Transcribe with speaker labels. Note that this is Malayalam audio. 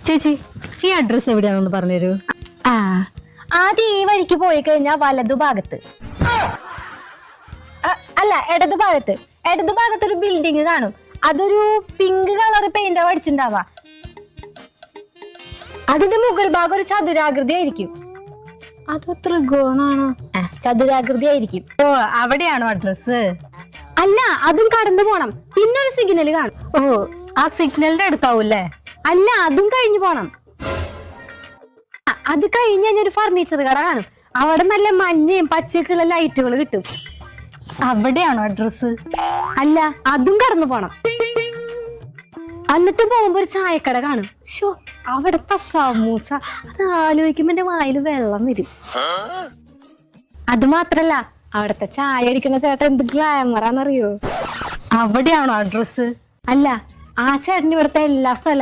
Speaker 1: ചേച്ചി ഈ അഡ്രസ് എവിടെയാണെന്ന് പറഞ്ഞുതരൂ.
Speaker 2: ആ ആദ്യം ഈ വഴിക്ക് പോയി കഴിഞ്ഞാൽ വലതുഭാഗത്ത് അല്ല ഇടതുഭാഗത്ത് ഒരു ബിൽഡിങ് കാണും. അതൊരു പിങ്ക് കളർ പെയിന്റ് അടിച്ചിട്ടുണ്ടാവാ. അതിന്റെ മുകൾ ഭാഗം ഒരു ചതുരാകൃതി ആയിരിക്കും.
Speaker 1: അത് ത്രികോണാണോ?
Speaker 2: ചതുരാകൃതി ആയിരിക്കും.
Speaker 1: ഓ, അവിടെയാണോ അഡ്രസ്?
Speaker 2: അല്ല, അതും കടന്നു പോണം. പിന്നെ ഒരു സിഗ്നൽ കാണും.
Speaker 1: ഓ, ആ സിഗ്നലിന്റെ അടുത്താവൂല്ലേ?
Speaker 2: അല്ല, അതും കഴിഞ്ഞു പോണം. അത് കഴിഞ്ഞ് കഴിഞ്ഞ ഒരു ഫർണിച്ചർ കട കാണും. അവിടെ നല്ല മഞ്ഞയും പച്ചക്കുള്ള ലൈറ്റുകൾ കിട്ടും.
Speaker 1: അവിടെയാണോ അഡ്രസ്?
Speaker 2: അല്ല, അതും കടന്നു പോണം. എന്നിട്ട് പോകുമ്പോ ഒരു ചായക്കട കാണും. ഷോ, അവിടത്തെ സമൂസ അത് ആലോചിക്കുമ്പോ എന്റെ വായിൽ വെള്ളം വരും. അത് മാത്രല്ല, അവിടത്തെ ചായ അടിക്കുന്ന ചേട്ടൻ എന്ത് ഗ്ലാമറാന്നറിയോ?
Speaker 1: അവിടെയാണോ അഡ്രസ്?
Speaker 2: അല്ല, ആ ചേട്ടൻ ഇവിടുത്തെ എല്ലാ സ്ഥലം